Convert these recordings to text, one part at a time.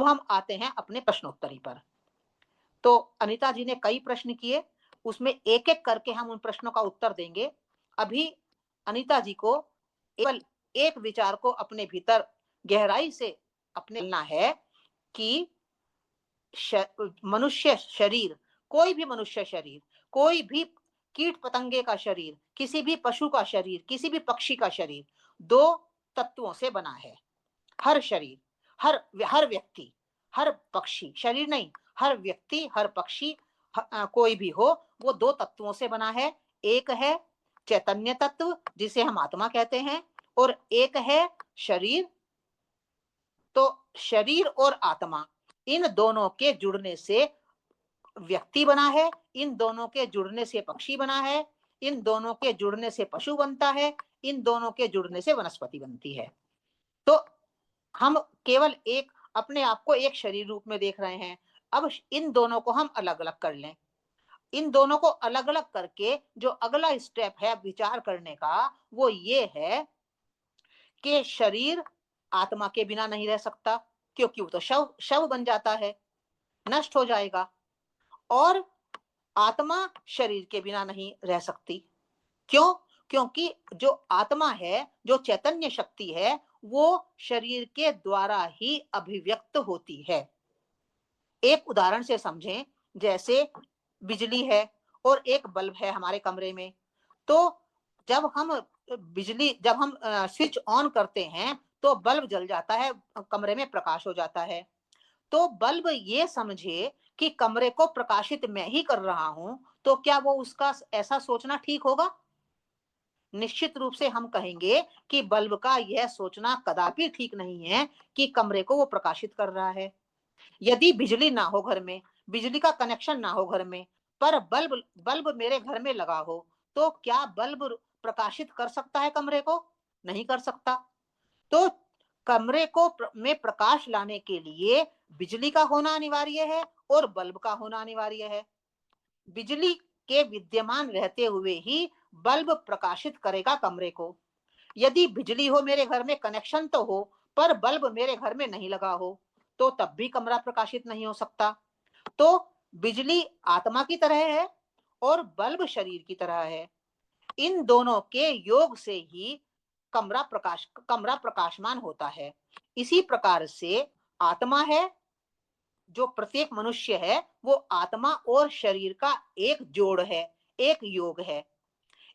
अब हम आते हैं अपने प्रश्नोत्तरी पर। तो अनीता जी ने कई प्रश्न किए, उसमें एक-एक करके हम उन प्रश्नों का उत्तर देंगे। अभी अनीता जी को केवल एक विचार को अपने भीतर गहराई से अपने लेना है कि मनुष्य शरीर, कोई भी मनुष्य शरीर, कोई भी कीट पतंगे का शरीर, किसी भी पशु का शरीर, किसी भी पक्षी का शरीर, दो तत्वों से बना है। हर शरीर, हर हर व्यक्ति, हर पक्षी, शरीर नहीं, हर व्यक्ति, हर पक्षी, कोई भी हो, वो दो तत्वों से बना है। एक है चैतन्य तत्व, जिसे हम आत्मा कहते हैं, और एक है शरीर। तो शरीर और आत्मा, इन दोनों के जुड़ने से व्यक्ति बना है, इन दोनों के जुड़ने से पक्षी बना है, इन दोनों के जुड़ने से पशु बनता है, इन दोनों के जुड़ने से वनस्पति बनती है। तो हम केवल एक अपने आप को एक शरीर रूप में देख रहे हैं। अब इन दोनों को हम अलग-अलग कर लें। इन दोनों को अलग-अलग करके जो अगला स्टेप है विचार करने का, वो ये है कि शरीर आत्मा के बिना नहीं रह सकता, क्योंकि वो तो शव शव बन जाता है, नष्ट हो जाएगा। और आत्मा शरीर के बिना नहीं रह सकती। क्यों? क्योंकि जो आत्मा है, जो चैतन्य शक्ति है, वो शरीर के द्वारा ही अभिव्यक्त होती है। एक उदाहरण से समझें, जैसे बिजली है और एक बल्ब है हमारे कमरे में। तो जब हम जब हम स्विच ऑन करते हैं, तो बल्ब जल जाता है, कमरे में प्रकाश हो जाता है। तो बल्ब ये समझे कि कमरे को प्रकाशित मैं ही कर रहा हूं, तो क्या वो उसका ऐसा सोचना ठीक होगा? निश्चित रूप से हम कहेंगे कि बल्ब का यह सोचना कदापि ठीक नहीं है कि कमरे को वो प्रकाशित कर रहा है। यदि बिजली ना हो घर में, बिजली का कनेक्शन ना हो घर में, पर बल्ब बल्ब मेरे घर में लगा हो, तो क्या बल्ब प्रकाशित कर सकता है कमरे को? नहीं कर सकता। तो कमरे को में प्रकाश लाने के लिए बिजली का होना अनिवार्य है और बल्ब का होना अनिवार्य है। बिजली के विद्यमान रहते हुए ही बल्ब प्रकाशित करेगा कमरे को। यदि बिजली हो मेरे घर में, कनेक्शन तो हो, पर बल्ब मेरे घर में नहीं लगा हो, तो तब भी कमरा प्रकाशित नहीं हो सकता। तो बिजली आत्मा की तरह है और बल्ब शरीर की तरह है। इन दोनों के योग से ही कमरा प्रकाशमान होता है। इसी प्रकार से आत्मा है, जो प्रत्येक मनुष्य है, वो आत्मा और शरीर का एक जोड़ है, एक योग है।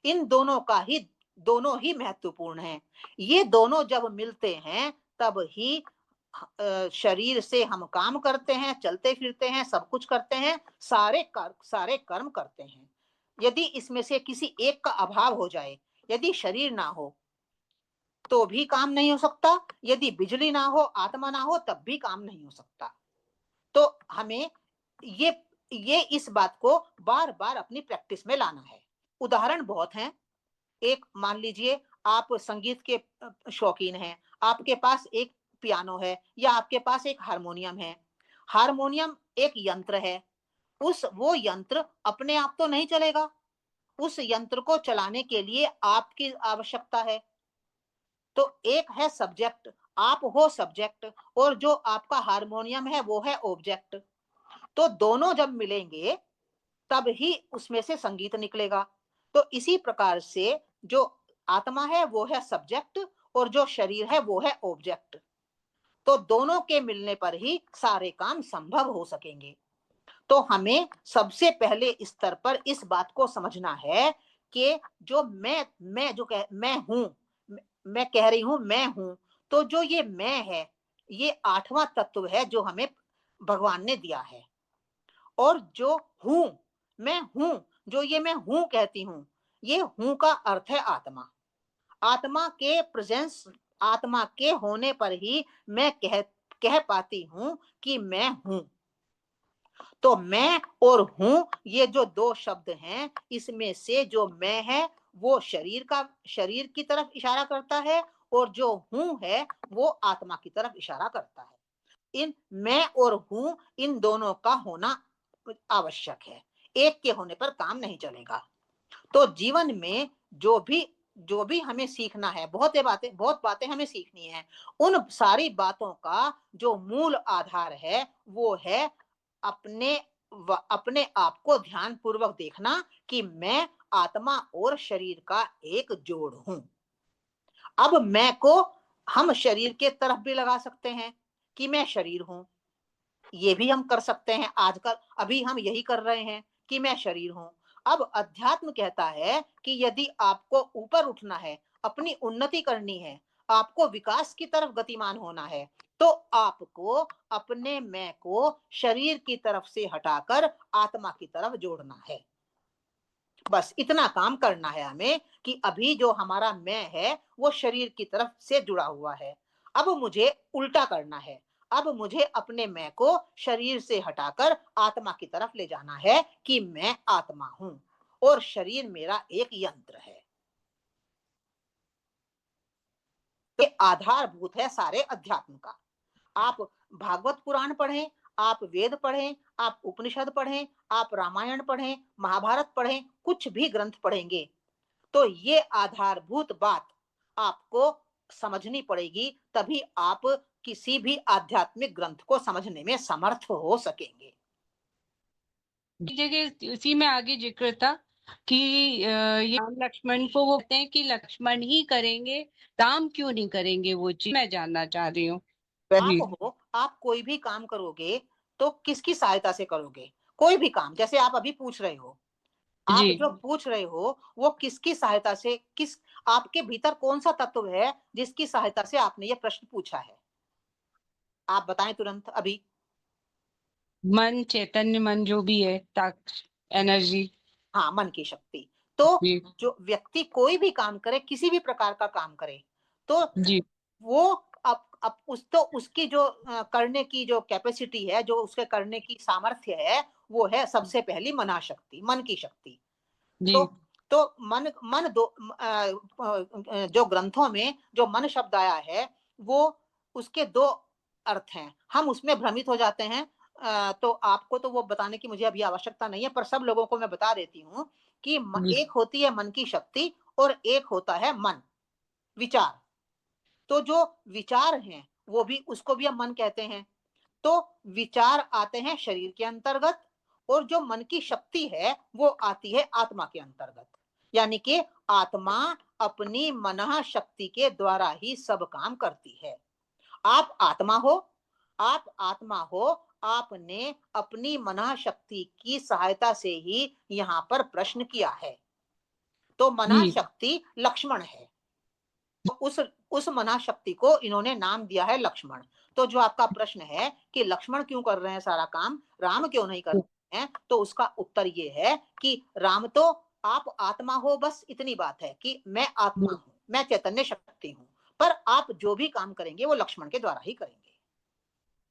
इन दोनों ही महत्वपूर्ण हैं। ये दोनों जब मिलते हैं, तब ही शरीर से हम काम करते हैं, चलते फिरते हैं, सब कुछ करते हैं, सारे कर्म करते हैं। यदि इसमें से किसी एक का अभाव हो जाए, यदि शरीर ना हो, तो भी काम नहीं हो सकता। यदि बिजली ना हो, आत्मा ना हो, तब भी काम नहीं हो सकता। तो हमें ये इस बात को बार-बार अपनी प्रैक्टिस में लाना है। उदाहरण बहुत हैं। एक मान लीजिए, आप संगीत के शौकीन हैं, आपके पास एक पियानो है या आपके पास एक हारमोनियम है। हारमोनियम एक यंत्र है, उस वो यंत्र अपने आप तो नहीं चलेगा, उस यंत्र को चलाने के लिए आपकी आवश्यकता है। तो एक है सब्जेक्ट, आप हो सब्जेक्ट, और जो आपका हारमोनियम है वो है ऑब्जेक्ट। तो दोनों जब मिलेंगे, तब ही उसमें से संगीत निकलेगा। तो इसी प्रकार से जो आत्मा है वो है सब्जेक्ट और जो शरीर है वो है ऑब्जेक्ट। तो दोनों के मिलने पर ही सारे काम संभव हो सकेंगे। तो हमें सबसे पहले स्तर पर इस बात को समझना है कि जो मैं हूं, मैं कह रही हूं मैं हूं, तो जो ये मैं है, ये आठवां तत्व है जो हमें भगवान ने दिया है। और जो हूं, मैं हूं, जो ये मैं हूं कहती हूं, ये हूं का अर्थ है आत्मा। आत्मा के प्रेजेंस, आत्मा के होने पर ही मैं कह पाती हूं कि मैं हूं। तो मैं और हूं, ये जो दो शब्द हैं, इसमें से जो मैं है वो शरीर की तरफ इशारा करता है, और जो हूं है वो आत्मा की तरफ इशारा करता है। इन मैं और हूं, इन दोनों का होना आवश्यक है। एक के होने पर काम नहीं चलेगा। तो जीवन में जो भी जो भी हमें सीखना है, बहुत बातें हमें सीखनी है। उन सारी बातों का जो मूल आधार है वो है अपने अपने आप को ध्यान पूर्वक देखना कि मैं आत्मा और शरीर का एक जोड़ हूं। अब मैं को हम शरीर के तरफ भी लगा सकते हैं कि मैं शरीर हूं, ये भी हम कर सकते हैं। आजकल अभी हम यही कर रहे हैं कि मैं शरीर हूं। अब अध्यात्म कहता है कि यदि आपको ऊपर उठना है, अपनी उन्नति करनी है, आपको विकास की तरफ गतिमान होना है, तो आपको अपने मैं को शरीर की तरफ से हटाकर आत्मा की तरफ जोड़ना है। बस इतना काम करना है हमें कि अभी जो हमारा मैं है वो शरीर की तरफ से जुड़ा हुआ है। अब मुझे उल्टा करना है। अब मुझे अपने मैं को शरीर से हटाकर आत्मा की तरफ ले जाना है कि मैं आत्मा हूं और शरीर मेरा एक यंत्र है। तो ये आधारभूत है सारे अध्यात्म का। आप भागवत पुराण पढ़ें, आप वेद पढ़ें, आप उपनिषद पढ़ें, आप रामायण पढ़ें, महाभारत पढ़ें, कुछ भी ग्रंथ पढ़ेंगे तो ये आधारभूत बात आपको समझनी पड़ेगी, तभी आप किसी भी आध्यात्मिक ग्रंथ को समझने में समर्थ हो सकेंगे। जगह उसी में आगे जिक्र था कि ये राम लक्ष्मण को वो कहते हैं कि लक्ष्मण ही करेंगे, राम क्यों नहीं करेंगे, वो चीज मैं जानना चाह रही हूँ। आप कोई भी काम करोगे तो किसकी सहायता से करोगे? कोई भी काम, जैसे आप अभी पूछ रहे हो, आप जो पूछ रहे हो वो किसकी सहायता से, किस आपके भीतर कौन सा तत्व है जिसकी सहायता से आपने ये प्रश्न पूछा है? आप बताएं तुरंत अभी। मन, चैतन्य मन जो भी है, एनर्जी। हाँ, मन की शक्ति। तो जो व्यक्ति कोई भी काम करे, किसी भी प्रकार का काम करे, तो जी वो अब उसकी जो करने की जो कैपेसिटी है, जो उसके करने की सामर्थ्य है, वो है सबसे पहली मनाशक्ति, मन की शक्ति। जी तो तो मन मन दो जो ग्रंथों में जो मन शब्द आया है, वो उसके दो अर्थ हैं। हम उसमें भ्रमित हो जाते हैं। तो आपको तो वो बताने की मुझे अभी आवश्यकता नहीं है, पर सब लोगों को मैं बता देती हूँ कि एक होती है मन की शक्ति और एक होता है मन, विचार। तो जो विचार हैं वो भी, उसको भी हम मन कहते हैं। तो विचार आते हैं शरीर के अंतर्गत और जो मन की शक्ति है वो आती है आत्मा के अंतर्गत। यानी कि आत्मा अपनी मनः शक्ति के द्वारा ही सब काम करती है। आप आत्मा हो, आप आत्मा हो, आपने अपनी मनः शक्ति की सहायता से ही यहाँ पर प्रश्न किया है। तो मनः शक्ति लक्ष्मण है। तो उस मना शक्ति को इन्होंने नाम दिया है लक्ष्मण। तो जो आपका प्रश्न है कि लक्ष्मण क्यों कर रहे हैं सारा काम, राम क्यों नहीं कर रहे हैं, तो उसका उत्तर ये है कि राम तो आप आत्मा हो, बस इतनी बात है कि मैं आत्मा हूं, मैं चैतन्य शक्ति हूं, पर आप जो भी काम करेंगे वो लक्ष्मण के द्वारा ही करेंगे।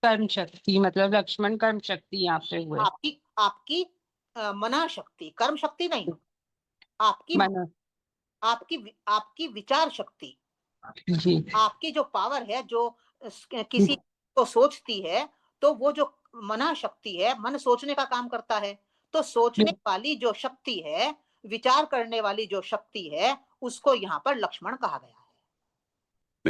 कर्म शक्ति मतलब लक्ष्मण कर्म शक्ति यहाँ पे हुए। आपकी आपकी मना शक्ति, कर्म शक्ति नहीं, आपकी मन आपकी आपकी विचार शक्ति, जी आपकी जो पावर है, जो किसी को सोचती है, तो वो जो मना शक्ति है, मन सोचने का काम करता है। तो सोचने वाली जो शक्ति है, विचार करने वाली जो शक्ति है, उसको यहाँ पर लक्ष्मण कहा गया है।